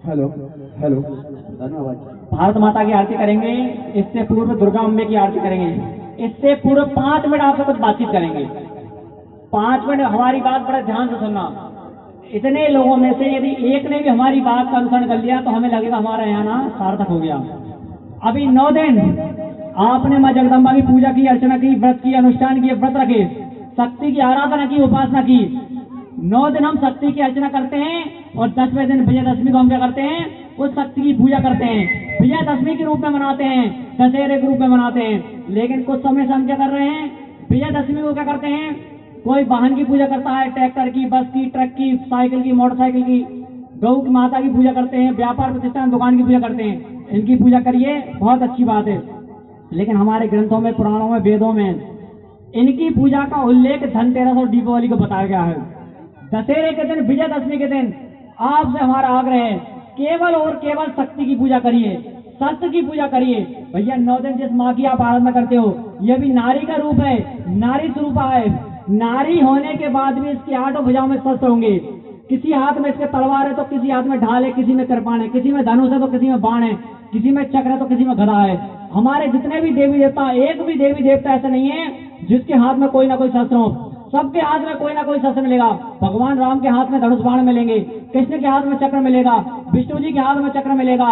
Hello hello. Bharat माता की आरती करेंगे, इससे पूर्व दुर्गा अम्बे की आरती करेंगे, इससे पूर्व 5 मिनट आपसे कुछ बातचीत करेंगे। 5 मिनट हमारी बात बड़े ध्यान से सुनना। इतने लोगों में से यदि एक ने भी हमारी बात का अनुसरण कर लिया तो हमें लगेगा हमारा यहाँ ना सार्थक हो गया। अभी 9 दिन आपने माँ जगदम्बा की पूजा की, अर्चना की, व्रत की, अनुष्ठान किए, व्रत रखे, शक्ति की आराधना की, उपासना की। 9 दिन हम शक्ति की अर्चना करते हैं और 10वें दिन विजयदशमी को हम क्या करते हैं, उस शक्ति की पूजा करते हैं, विजयदशमी के रूप में मनाते हैं, दशहरे के रूप में मनाते हैं। लेकिन कुछ समय से हम क्या कर रहे हैं, विजयदशमी को क्या करते हैं, कोई वाहन की पूजा करता है, ट्रैक्टर की, बस की, ट्रक की, साइकिल की, मोटरसाइकिल की, गौ की माता की पूजा करते हैं, व्यापार प्रतिष्ठान दुकान की पूजा करते हैं। इनकी पूजा करिए, बहुत अच्छी बात है। लेकिन हमारे ग्रंथों में, पुराणों में, वेदों में इनकी पूजा का उल्लेख धनतेरस और दीपावली को बताया गया है। दशहरे के दिन, विजयदशमी के दिन आपसे हमारा आग्रह है, केवल और केवल शक्ति की पूजा करिए, शस्त्र की पूजा करिए। भैया 9 दिन जिस माँ की आप आराधना करते हो, यह भी नारी का रूप है, नारी स्वरूपा है। नारी होने के बाद भी इसकी 8 भुजाओं में शस्त्र होंगे। किसी हाथ में इसके तलवार है तो किसी हाथ में ढाल है, किसी में कृपाण है, किसी में धनुष है तो किसी में बाण है, किसी में चक्र है तो किसी में गदा है। हमारे जितने भी देवी देवता, एक भी देवी देवता ऐसा नहीं है जिसके हाथ में कोई ना कोई शस्त्र हो। सबके हाथ में कोई ना कोई शस्त्र मिलेगा। भगवान राम के हाथ में धनुष बाण मिलेंगे, कृष्ण के हाथ में चक्र मिलेगा, विष्णु जी के हाथ में चक्र मिलेगा,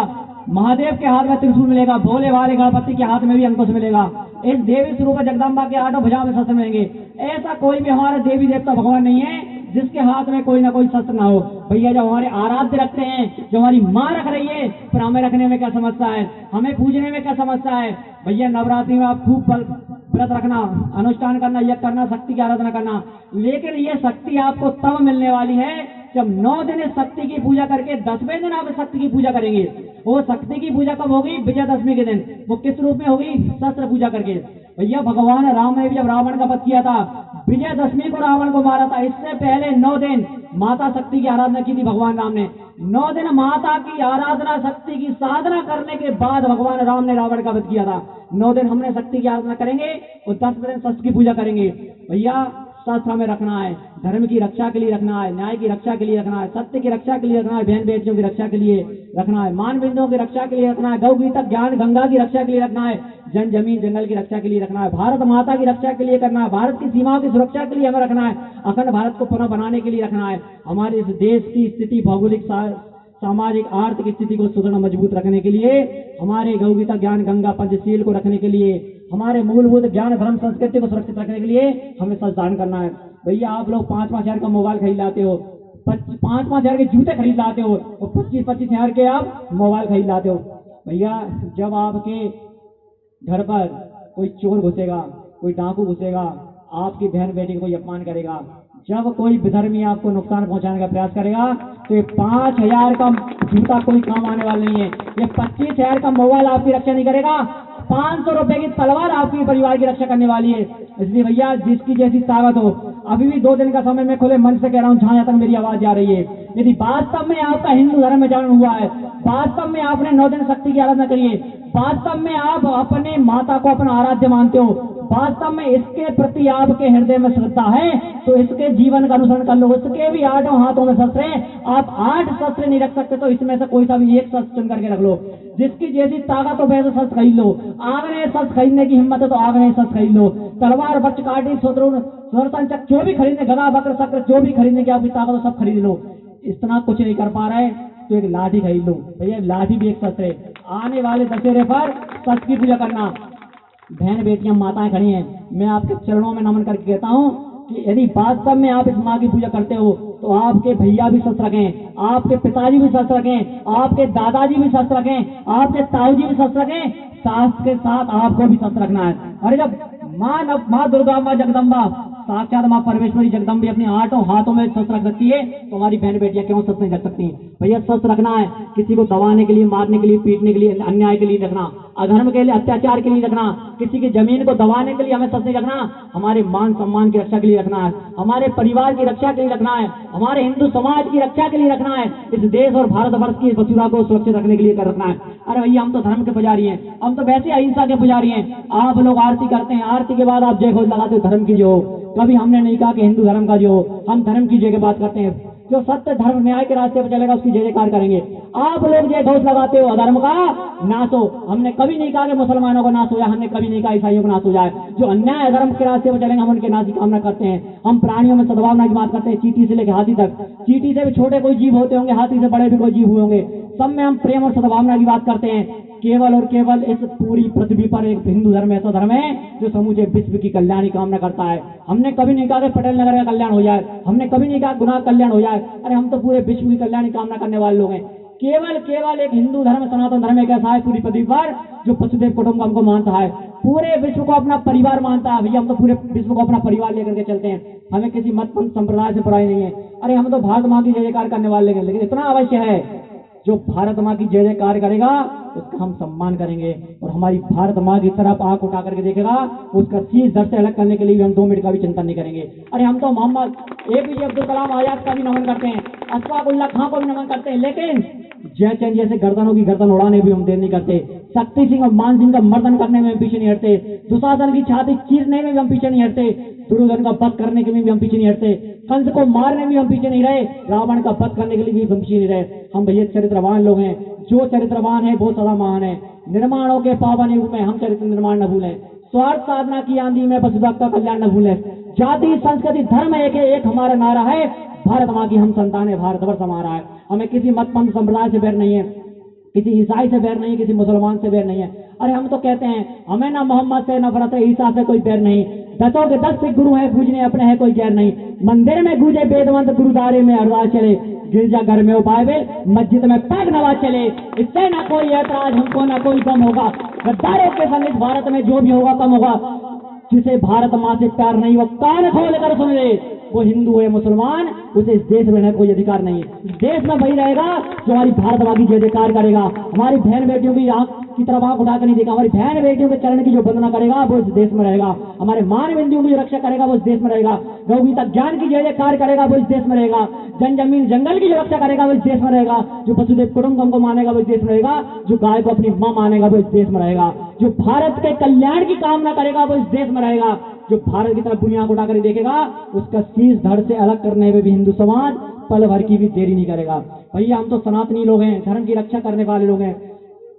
महादेव के हाथ में त्रिशूल मिलेगा, भोले वाले गणपति के हाथ में भी अंकुश मिलेगा। इस देवी स्वरूप जगदम्बा के 8 भुजाओं में शस्त्र मिलेंगे। ऐसा कोई भी हमारा देवी देवता भगवान नहीं है जिसके हाथ में कोई ना कोई शस्त्र ना हो। भैया जब हमारे आराध्य रखते हैं, जो हमारी माँ रख रही है, फिर हमें रखने में क्या समस्या है, हमें पूजने में क्या समस्या है। भैया नवरात्रि में आप खूब व्रत रखना, अनुष्ठान करना, यज्ञ करना, शक्ति की आराधना करना। लेकिन ये शक्ति आपको तब मिलने वाली है जब 9 दिन इस शक्ति की पूजा करके 10वें दिन आप इस शक्ति की पूजा करेंगे। वो शक्ति की पूजा कब होगी, विजयदशमी के दिन। वो किस रूप में होगी, शस्त्र पूजा करके। भैया भगवान राम ने भी जब रावण का वध किया था, विजयदशमी को रावण को मारा था। इससे पहले 9 दिन माता शक्ति की आराधना की थी भगवान राम ने। 9 दिन माता की आराधना, शक्ति की साधना करने के बाद भगवान राम ने रावण का वध किया था। 9 दिन हमने शक्ति की आराधना करेंगे और 10वें दिन शस्त्र की पूजा करेंगे। भैया शस्त्र हमें रखना है, धर्म की रक्षा के लिए रखना है, न्याय की रक्षा के लिए रखना है, सत्य की रक्षा के लिए रखना है, बहन बेटियों की रक्षा के लिए रखना है, मान बिंदुओं की रक्षा के लिए रखना है, गौ गीता ज्ञान गंगा की रक्षा के लिए रखना है, जन जमीन जंगल की रक्षा के लिए रखना है, भारत माता की रक्षा के लिए करना है, भारत की सीमाओं की सुरक्षा के लिए हमें रखना है, अखंड भारत को पुनः बनाने के लिए रखना है, हमारे इस देश की स्थिति, भौगोलिक सामाजिक आर्थिक स्थिति को सुदृढ़ मजबूत रखने के लिए, हमारे गौ गीता ज्ञान गंगा पंचशील को रखने के लिए, हमारे मूलभूत ज्ञान धर्म संस्कृति को सुरक्षित रखने के लिए हमें सच दान करना है। भैया आप लोग 5-5 हजार का मोबाइल खरीद लाते हो, 5-5 हजार के जूते खरीद लाते हो और 25-25 हजार के आप मोबाइल खरीद लाते हो। भैया जब आपके घर पर कोई चोर घुसेगा, कोई डाकू घुसेगा, आपकी बहन बेटी को कोई अपमान करेगा, जब कोई विधर्मी आपको नुकसान पहुंचाने का प्रयास करेगा, तो ये 5,000 का जूता कोई काम आने वाला नहीं है, ये 25,000 का मोबाइल आपकी रक्षा नहीं करेगा, 500 रुपए की तलवार आपकी परिवार की रक्षा करने वाली है। इसलिए भैया जिसकी जैसी ताकत हो, अभी भी 2 दिन का समय मैं खुले मन से कह रहा हूँ, जहां तक मेरी आवाज जा रही है, यदि वास्तव में आपका हिंदू धर्म में जन्म हुआ है, वास्तव में आपने 9 दिन शक्ति की आराधना करी है, वास्तव में आप अपने माता को अपना आराध्य मानते हो, वास्तव में इसके प्रति आपके हृदय में श्रद्धा है, तो इसके जीवन का अनुसरण कर लो। इसके भी 8 हाथों में शस्त्र हैं, आप 8 शस्त्र नहीं रख सकते तो इसमें से कोई सा भी एक शस्त्र चुन करके रख लो। जिसकी जैसी ताकत हो वैसे शस्त्र खरीद लो। आग्नेय शस्त्र खरीदने की हिम्मत है तो आग्नेय शस्त्र खरीद लो। तलवार, वज्र, कांटी, सुदर्शन चक्र जो भी खरीदने, गदा, वक्र, शक्र जो भी खरीदने की आपकी ताकत हो सब खरीद लो। इतना कुछ नहीं कर पा रहे तो एक लाठी खरीद लो। भैया लाठी भी एक शस्त्र है। आने वाले दशहरे पर शस्त्र की पूजा करना। बहन बेटियां माताएं खड़ी हैं, मैं आपके चरणों में नमन करके कहता हूं कि यदि वास्तव में आप इस माँ की पूजा करते हो तो आपके भैया भी शस्त्र रखें, आपके पिताजी भी शस्त्र रखें, आपके दादाजी भी शस्त्र रखें, आपके ताऊ जी भी शस्त्र रखें, सास के साथ आपको भी शस्त्र रखना है। अरे जब माँ दुर्गा, माँ जगदम्बा, साक्षात माँ परमेश्वरी जगदम्बी अपने 8 हाथों में शस्त्र रख सकती है तो हमारी बहन बेटियां क्यों शस्त्र नहीं रख सकती? भैया शस्त्र रखना है, किसी को दबाने के लिए, मारने के लिए, पीटने के लिए, अन्याय के लिए रखना, अधर्म के लिए, अत्याचार के लिए रखना, किसी की जमीन को दबाने के लिए हमें शस्त्र नहीं रखना, हमारे मान सम्मान की रक्षा के लिए रखना है, हमारे परिवार की रक्षा के लिए रखना है, हमारे हिंदू समाज की रक्षा के लिए रखना है, इस देश और भारतवर्ष की वसुधा को सुरक्षित रखने के लिए कर रखना है। अरे भैया हम तो धर्म के पुजारी हैं, हम तो वैसे अहिंसा के पुजारी हैं। आप लोग आरती करते हैं, आरती के बाद आप जय घोष लगाते हो धर्म की जो। कभी हमने नहीं कहा कि हिंदू धर्म का जो, हम धर्म की जय की बात करते हैं। जो सत्य धर्म न्याय के रास्ते पर चलेगा उसकी जय जयकार करेंगे। आप लोग जय घोष लगाते हो अधर्म का नाश हो, हमने कभी नहीं कहा कि मुसलमानों को नाश हो जाए, हमने कभी नहीं कहा ईसाइयों को नाश हो जाए। जो अन्याय अधर्म के रास्ते पर चलेंगे हम उनके नाश की कामना करते हैं। हम प्राणियों में सद्भावना की बात करते हैं, चींटी से लेकर हाथी तक। चींटी से भी छोटे कोई जीव होते होंगे, हाथी से बड़े भी कोई जीव हुए होंगे, सब में हम प्रेम और सद्भावना की बात करते हैं। केवल और केवल इस पूरी पृथ्वी पर एक हिंदू धर्म ऐसा धर्म है जो समूचे विश्व की कल्याण की कामना करता है। हमने कभी नहीं कहा कि पटेल नगर का कल्याण हो जाए, हमने कभी नहीं कहा गुना कल्याण हो जाए। अरे हम तो पूरे विश्व की कल्याण की कामना करने वाले लोग हैं। केवल केवल एक हिंदू धर्म सनातन धर्म एक ऐसा है पूरी पृथ्वी पर जो वसुदेव कुटुंबकम को मानता है, पूरे विश्व को अपना परिवार मानता है। भैया हम तो पूरे विश्व को अपना परिवार लेकर के चलते हैं, हमें किसी मत पंथ संप्रदाय से बुराई नहीं है। अरे हम तो भारत माँ की जय जयकार करने वाले हैं, लेकिन इतना अवश्य है जो भारत माँ की जय जयकार करेगा उसका हम सम्मान करेंगे, और हमारी भारत माँ की तरफ आंख उठा करके देखेगा उसका शीश धड़ से अलग करने के लिए भी हम 2 मिनट का भी चिंतन नहीं करेंगे। अरे हम तो मोहम्मद APJ अब्दुल कलाम आजाद का भी नमन करते हैं, अशफाक उल्लाह खां को भी नमन करते हैं, लेकिन जयचंद जैसे गर्दनों की गर्दन उड़ाने भी हम देर नहीं करते। शक्ति सिंह और मान सिंह का मर्दन करने में हम पीछे नहीं हटते, दुशासन की छाती चीरने में भी हम पीछे नहीं हटते, दुर्योधन का वध करने के लिए भी हम पीछे नहीं हटते, कंस को मारने में भी हम पीछे नहीं रहे, रावण का वध करने के लिए भी हम पीछे नहीं रहे। हम भैया चरित्रवान लोग हैं, जो चरित्रवान है वो सदा महान है। निर्माणों के पावन युग में हम चरित्र निर्माण न भूलें, स्वार्थ साधना की आंधी में बस भक्त का कल्याण न भूलें। जाति संस्कृति धर्म एक है, एक हमारा नारा है, भारत माँ की हम संतान है, भारतवर्ष हमारा है। हमें किसी मत पंथ संप्रदाय से बैर नहीं है, किसी ईसाई से बैर नहीं है, किसी मुसलमान से बैर नहीं है। अरे हम तो कहते हैं हमें ना मोहम्मद से नफरत है, ईसा से कोई बैर नहीं, 10 के 10 सिख गुरु हैं, पूजने अपने हैं कोई गैर नहीं। मंदिर में गूंजे वेदवंत, गुरुद्वारे में अरदास चले, गिरजाघर में बाइबल, मस्जिद में पैग नवाज चले, इससे ना कोई ऐतराज हमको ना कोई गम होगा। गद्दारों के संग इस भारत में जो भी होगा कम होगा। जिसे भारत माँ से प्यार नहीं वो कान खोल कर सुन ले, वो हिंदू है मुसलमान, उसे इस देश में रहने का कोई अधिकार नहीं है। इस देश में वही रहेगा जो हमारी भारत माँ की जय जयकार करेगा, हमारी बहन बेटियों की आंख की तरफ आंख उठाकर नहीं देखा, हमारी बहन बेटियों के चरण की जो वंदना करेगा वो इस देश में रहेगा, हमारे मान बिंदुओं की जो रक्षा करेगा वो इस देश में रहेगा, गौ गीता ज्ञान की जय जयकार करेगा वो इस देश में रहेगा, जन जमीन जंगल की जो रक्षा करेगा वो इस देश में रहेगा, जो वसुदेव कुटुंबकम को मानेगा वो इस देश में रहेगा, जो गाय को अपनी माँ मानेगा वो इस देश में रहेगा, जो भारत के कल्याण की कामना करेगा वो इस देश में रहेगा, जो भारत की तरफ दुनिया को उठाकर देखेगा उसका शीश धड़ से अलग करने में भी हिंदू समाज पल भर की भी देरी नहीं करेगा। भैया हम तो सनातनी लोग हैं, धर्म की रक्षा करने वाले लोग हैं।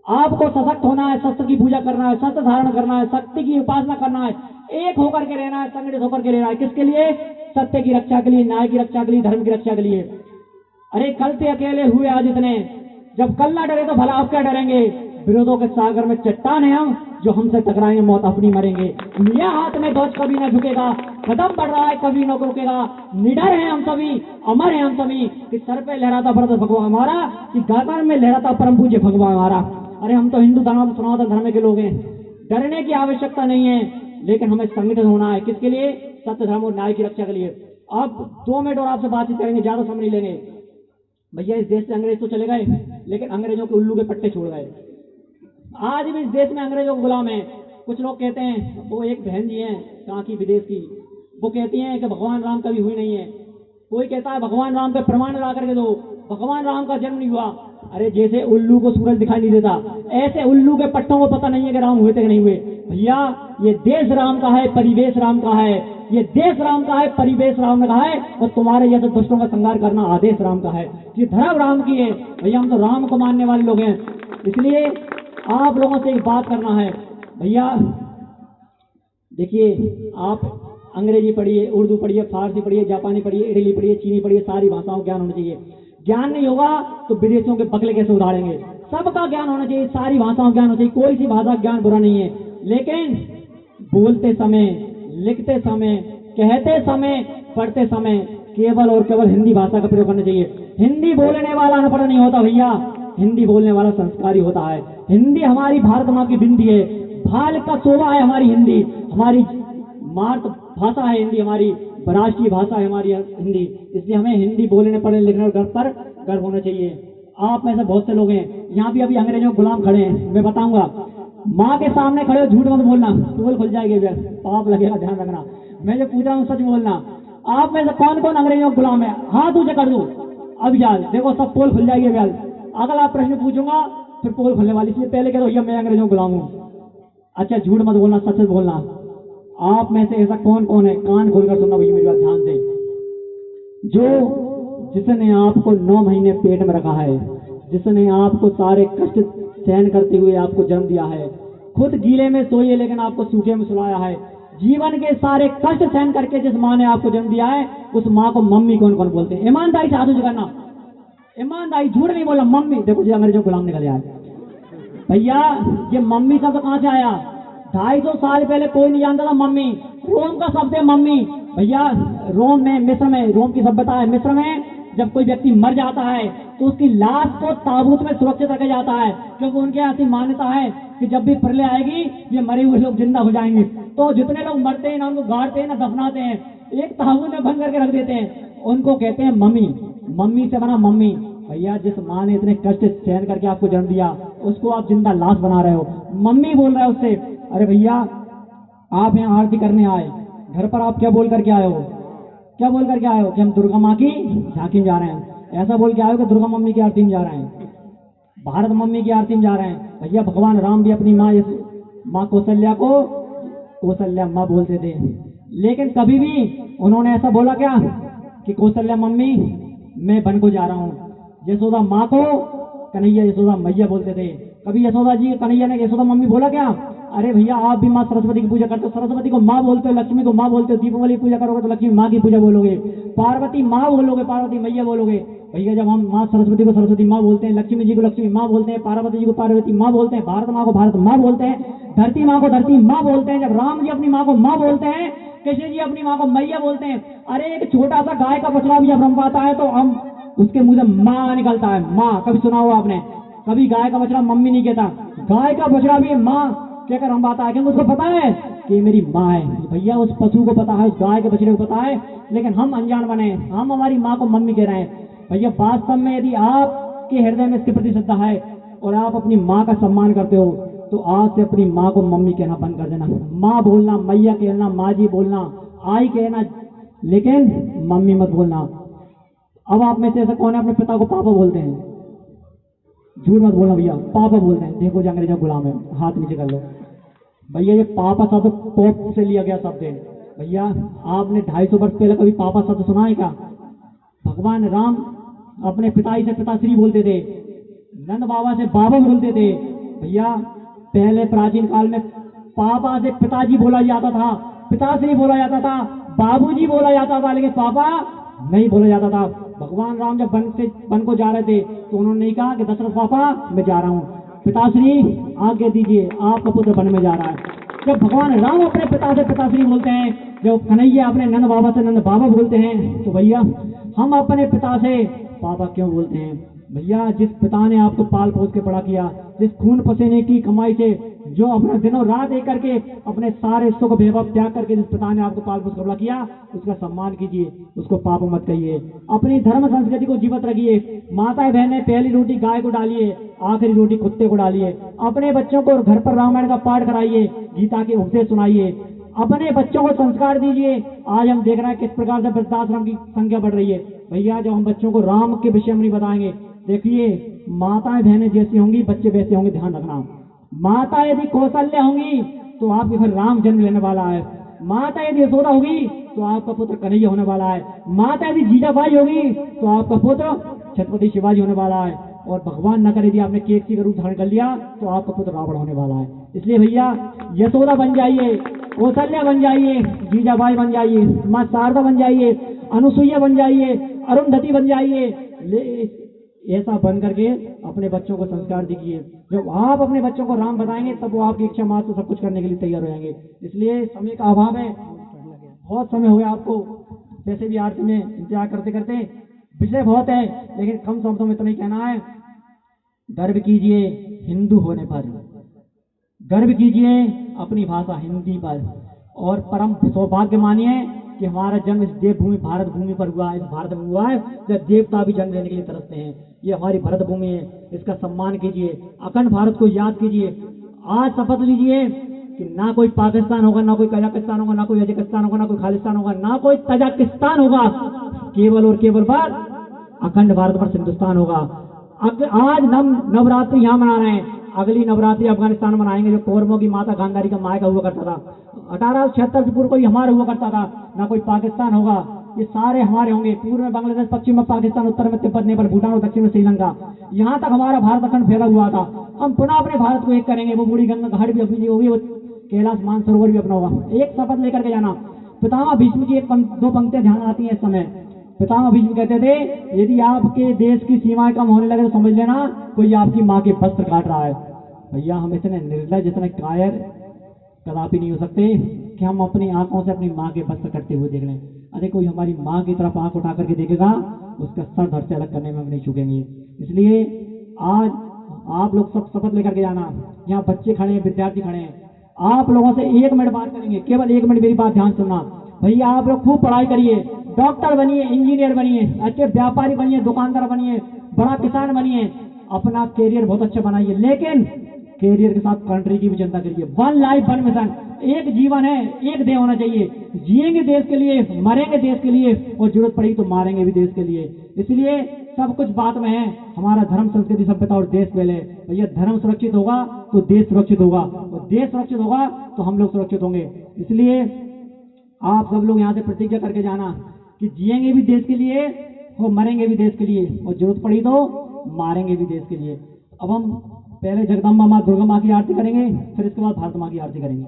आपको सशक्त होना है, शस्त्र की पूजा करना है, शस्त्र धारण करना है, शक्ति की उपासना करना है, एक होकर के रहना है, संगठित होकर के रहना है। किसके लिए? सत्य की रक्षा के लिए, न्याय की रक्षा के लिए, धर्म की रक्षा के लिए। अरे कल से अकेले हुए आज इतने, जब कल ना डरे तो भला आप क्या डरेंगे? विरोधों के सागर में चट्टान है हम, जो हमसे टकराएंगे मौत अपनी मरेंगे। लिया हाथ में ध्वज कभी ना झुकेगा, कदम बढ़ रहा है कभी न रुकेगा, निडर हैं हम सभी, अमर हैं हम सभी, कि सर पे लहराता भरत भगवान हमारा, कि गगन में लहराता परम पूज्य भगवान हमारा। अरे हम तो हिंदू धर्म सनातन धर्म के लोग हैं, डरने की आवश्यकता नहीं है, लेकिन हमें संगठित होना है। किसके लिए? सत्य धर्म और न्याय की रक्षा के लिए। अब 2 मिनट और आपसे बातचीत करेंगे, ज्यादा समय नहीं लेंगे। भैया इस देश से अंग्रेज तो चले गए, लेकिन अंग्रेजों के उल्लू के पट्टे छोड़ गए। आज भी इस देश में अंग्रेजों के गुलाम हैं। कुछ लोग कहते हैं, वो एक बहन जी हैं कहाँ की, विदेश की, वो कहती हैं कि भगवान राम कभी हुई नहीं है। कोई कहता है भगवान राम पे प्रमाण ला करके दो, भगवान राम का जन्म नहीं हुआ। अरे जैसे उल्लू को सूरज दिखाई नहीं देता, ऐसे उल्लू के पट्टों को पता नहीं है कि राम हुए थे कि नहीं हुए। भैया ये देश राम का है, परिवेश राम का है, ये देश राम का है, परिवेश राम का है, और तुम्हारे जैसे दुष्टों का संहार करना आदेश राम का है। ये धर्म राम की है। भैया हम तो राम को मानने वाले लोग हैं, इसलिए आप लोगों से एक बात करना है। भैया देखिए, आप अंग्रेजी पढ़िए, उर्दू पढ़िए, फारसी पढ़िए, जापानी पढ़िए, इटली पढ़िए, चीनी पढ़िए, सारी भाषाओं का ज्ञान होना चाहिए। ज्ञान नहीं होगा तो विदेशियों के बकले कैसे उड़ाड़ेंगे? सबका ज्ञान होना चाहिए, सारी भाषाओं का ज्ञान होना चाहिए, कोई सी भाषा ज्ञान बुरा नहीं है, लेकिन बोलते समय, लिखते समय, कहते समय, पढ़ते समय केवल और केवल हिंदी भाषा का प्रयोग करना चाहिए। हिंदी बोलने वाला अनपढ़ नहीं होता भैया, हिंदी बोलने वाला संस्कारी होता है। हिंदी हमारी भारत माँ की बिंदी है, भाल का शोभा है हमारी हिंदी, हमारी मातृ भाषा है हिंदी, हमारी राष्ट्रीय भाषा है हमारी हिंदी। इसलिए हमें हिंदी बोलने, पढ़ने, लिखने पर गर्व होना चाहिए। आप में से बहुत से लोग हैं यहाँ भी अभी अंग्रेजों के गुलाम खड़े हैं, मैं बताऊंगा। माँ के सामने खड़े हो, झूठ मत बोलना, पोल खुल जाएगी, पाप लगेगा, ध्यान रखना। मैं जो पूछ रहा हूँ सच बोलना। आप में से कौन कौन अंग्रेजों के गुलाम है? हाथ ऊंचे कर दो अब यार, देखो सब पोल खुल जाएगी। व्याल अगला प्रश्न पूछूंगा फिर पोल खुलने वाली, इसलिए पहले कह दो भैया मैं अंग्रेजों को गुलाम हूँ। अच्छा झूठ मत बोलना, सच सच बोलना। आप में से ऐसा कौन कौन है? कान खोलकर सुनना भैया मेरी बात ध्यान से, जो जिसने आपको 9 महीने पेट में रखा है, जिसने आपको सारे कष्ट सहन करते हुए आपको जन्म दिया है, खुद गीले में सोइए लेकिन आपको सूखे में सुलाया है, जीवन के सारे कष्ट सहन करके जिस माँ ने आपको जन्म दिया है, उस माँ को मम्मी कौन कौन बोलते हैं? ईमानदारी से हाथ ऊंचा करना, ईमानदारी, झूठ नहीं बोला। मम्मी, देखो जी अंग्रेजों गुलाम निकल जाए भैया। ये मम्मी शब्द कहाँ से आया? 250 साल पहले कोई नहीं जानता था मम्मी। रोम का शब्द है मम्मी भैया। रोम में, मिस्र में, रोम की सभ्यता है मिस्र में, जब कोई व्यक्ति मर जाता है तो उसकी लाश को ताबूत में सुरक्षित रखा जाता है, क्योंकि उनके यहाँ ऐसी मान्यता है कि जब भी प्रलय आएगी ये मरे हुए लोग जिंदा हो जाएंगे। तो जितने लोग मरते हैं ना उनको गाड़ते हैं ना दफनाते हैं, एक ताबूत में बंद करके रख देते हैं, उनको कहते हैं मम्मी। मम्मी से बना मम्मी। भैया जिस माँ ने इतने कष्ट सहन करके आपको जन्म दिया, उसको आप जिंदा लाश बना रहे हो, मम्मी बोल रहे हो उससे। अरे भैया आप यहाँ आरती करने आए, घर पर आप क्या बोल करके आए हो? क्या बोल करके आए हो? कि हम दुर्गा माँ की झांकी में जा रहे हैं। ऐसा बोल के आए हो कि दुर्गा मम्मी की आरती में जा रहे हैं, भारत मम्मी की आरती में जा रहे हैं। भैया भगवान राम भी अपनी माँ कौशल्या को कौशल्या माँ बोलते थे, लेकिन कभी भी उन्होंने ऐसा बोला क्या कि कौशल्या मम्मी मैं वन को जा रहा हूँ? यशोदा माँ को कन्हैया यशोदा मैया बोलते थे। कभी यशोदा जी कन्हैया ने यशोदा मम्मी बोला क्या? अरे भैया आप भी माँ सरस्वती की पूजा करते हो, सरस्वती को माँ बोलते हो, लक्ष्मी को माँ बोलते हो, दीपावली की पूजा करोगे तो लक्ष्मी माँ की पूजा बोलोगे, पार्वती माँ बोलोगे, पार्वती मैया बोलोगे। भैया जब हम माँ सरस्वती को सरस्वती माँ बोलते हैं, लक्ष्मी जी को लक्ष्मी माँ बोलते हैं, पार्वती जी को पार्वती माँ बोलते हैं, भारत माँ को भारत माँ बोलते हैं, धरती माँ को धरती माँ बोलते हैं, जब राम जी अपनी माँ को माँ बोलते हैं, कृष्ण जी अपनी माँ को मैया बोलते हैं। अरे एक छोटा सा गाय का बछड़ा भी जब रम पाता है तो हम उसके मुंह से माँ निकलता है, माँ। कभी सुना हो आपने? कभी गाय का बछड़ा मम्मी नहीं कहता, गाय का बछड़ा भी माँ कहकर हम पाता है, क्योंकि उसको पता है कि मेरी माँ है। भैया उस पशु को पता है, उस गाय के बछड़े को पता है, लेकिन हम अनजान बने, हम हमारी माँ को मम्मी कह रहे हैं। भैया वास्तव में यदि आपके हृदय में इसके प्रति श्रद्धा है और आप अपनी माँ का सम्मान करते हो तो आज से अपनी माँ को मम्मी कहना बंद कर देना। माँ बोलना, मैया कहना, माँ जी बोलना, आई कहना, लेकिन मम्मी मत बोलना। अब आप में से ऐसा कौन है अपने पिता को पापा बोलते हैं? झूठ मत बोलना भैया, पापा बोलते हैं। देखो जो अंग्रेजों गुलाम है, हाथ नीचे कर लो। भैया ये पापा शब्द पोप से लिया गया शब्द है। भैया आपने 250 वर्ष पहले कभी पापा शब्द सुना है क्या? भगवान राम अपने पिताजी से पिताश्री बोलते थे, नंद बाबा से बाबा बोलते थे। भैया पहले प्राचीन काल में पापा से पिताजी बोला जाता था, पिताश्री बोला जाता था, बाबूजी बोला जाता था, लेकिन पापा नहीं बोला जाता था। भगवान राम जब वन को जा रहे थे तो उन्होंने नहीं कहा कि दशरथ पापा मैं जा रहा हूँ, पिताश्री आगे दीजिए आपका पुत्र वन में जा रहा है। जब भगवान राम अपने पिता से पिताश्री बोलते हैं, जब कन्हैया अपने नंद बाबा से नंद बाबा बोलते हैं, तो भैया हम अपने पिता से पापा क्यों बोलते हैं? भैया जिस पिता ने आपको पाल पोस के बड़ा किया, जिस खून पसीने की कमाई से, जो अपने दिनों रात एक करके अपने सारे सुख वैभव त्याग करके जिस पिता ने आपको पाल पोस के बड़ा किया, उसका सम्मान कीजिए, उसको पाप मत कहिए, अपनी धर्म संस्कृति को जीवित रखिए। माताएं बहनें पहली रोटी गाय को डालिए, आखिरी रोटी कुत्ते को डालिए। अपने बच्चों को घर पर रामायण का पाठ कराइए, गीता के उपदेश सुनाइए, अपने बच्चों को संस्कार दीजिए। आज हम देख रहे हैं किस प्रकार से वृद्धाश्रम की संख्या बढ़ रही है। भैया जब हम बच्चों को राम के विषय में नहीं बताएंगे, देखिए माताएं बहनें जैसी होंगी बच्चे वैसे होंगे, ध्यान रखना। माता यदि कौशल्या होंगी तो आपके घर राम जन्म लेने वाला है, माता यदि यशोदा होगी तो आपका पुत्र कन्हैया होने वाला है, माता यदि जीजाबाई होगी तो आपका पुत्र छत्रपति शिवाजी होने वाला है, और भगवान न करे यदि आपने केकसी का रूप धारण कर लिया तो आपका पुत्र रावण होने वाला है। इसलिए भैया यशोदा बन जाइए, कौशल्या बन जाइए, जीजाबाई बन जाइए, माँ शारदा बन जाइए, अनुसुईया बन जाइए, अरुंधति बन जाइए। ऐसा बन करके अपने बच्चों को संस्कार दीजिए। जब आप अपने बच्चों को राम बताएंगे तब वो आपकी इच्छा मात्र सब कुछ करने के लिए तैयार हो जाएंगे। इसलिए समय का अभाव है, बहुत समय हो गया आपको वैसे भी आरती में इंतजार करते करते, विषय बहुत है, लेकिन कम शब्दों में इतना ही कहना है। गर्व कीजिए हिंदू होने पर, गर्व कीजिए अपनी भाषा हिंदी पर, और परम सौभाग्य मानिए कि हमारा जन्म इस देवभूमि भारत भूमि पर हुआ है, इस भारत में हुआ है जब देवता भी जन्म लेने के लिए तरसते हैं। ये हमारी भारत भूमि है, इसका सम्मान कीजिए, अखंड भारत को याद कीजिए। आज शपथ लीजिए कि ना कोई पाकिस्तान होगा, ना कोई कजाकिस्तान होगा, ना कोई अजकिस्तान होगा, ना कोई खालिस्तान होगा, ना कोई तजाकिस्तान होगा, केवल और केवल पर अखंड भारत पर हिंदुस्तान होगा। आज नवरात्रि यहाँ मना रहे हैं, अगली नवरात्रि अफगानिस्तान मनाएंगे, जो कौरवों की माता गांधारी का मायका हुआ करता था। 1876 से पूर्व कोई हमारा हुआ करता था। ना कोई पाकिस्तान होगा, ये सारे हमारे होंगे। पूर्व में बांग्लादेश, पश्चिम में पाकिस्तान, उत्तर में तिब्बत, नेपाल, भूटान और दक्षिण में श्रीलंका। यहाँ तक हमारा भारत अखंड फैला हुआ था। हम पुनः अपने भारत को एक करेंगे। वो बूढ़ी गंगा घाट भी अपनी होगी, वो कैलाश मानसरोवर भी अपना होगा। एक शपथ लेकर के जाना। पितामह भीष्म की दो पंक्तियां ध्यान आती हैं इस समय। पितामह भीष्म कहते थे, यदि आपके देश की सीमाएं कम होने लगे तो समझ लेना कोई आपकी माँ के वस्त्र काट रहा है। भैया हम इतने निर्लज, इतने कायर कदापि नहीं हो सकते कि हम अपनी आंखों से अपनी माँ के वस्त्र कटते हुए देख लें। अरे कोई हमारी माँ की तरफ आंख उठा करके देखेगा, उसका सर धड़ से अलग करने में हम नहीं चूकेंगे। इसलिए आज आप लोग सब शपथ लेकर के जाना। यहाँ बच्चे खड़े हैं, विद्यार्थी खड़े हैं, आप लोगों से 1 मिनट बात करेंगे, केवल 1 मिनट मेरी बात ध्यान सुनना। भैया आप लोग खूब पढ़ाई करिए, डॉक्टर बनिए, इंजीनियर बनिए, अच्छे व्यापारी बनिए, दुकानदार बनिए, बड़ा किसान बनिए, अपना कैरियर बहुत अच्छा बनाइए। लेकिन कैरियर के साथ कंट्री की भी चिंता करिए। 1 लाइफ 1 मिशन, एक जीवन है, एक देह होना चाहिए। जिएंगे देश के लिए, मरेंगे देश के लिए, और जरूरत पड़ेगी तो मारेंगे भी देश के लिए। इसलिए सब कुछ बात में है। हमारा धर्म, संस्कृति, सभ्यता और देश पहले। भैया धर्म सुरक्षित होगा तो देश सुरक्षित होगा, और देश सुरक्षित होगा तो हम लोग सुरक्षित होंगे। इसलिए आप सब लोग यहाँ से प्रतिज्ञा करके जाना कि जिएंगे भी देश के लिए और मरेंगे भी देश के लिए, और जरूरत पड़ी तो मारेंगे भी देश के लिए। अब हम पहले जगदम्बा माँ दुर्गा माँ की आरती करेंगे, फिर इसके बाद भारत माँ की आरती करेंगे।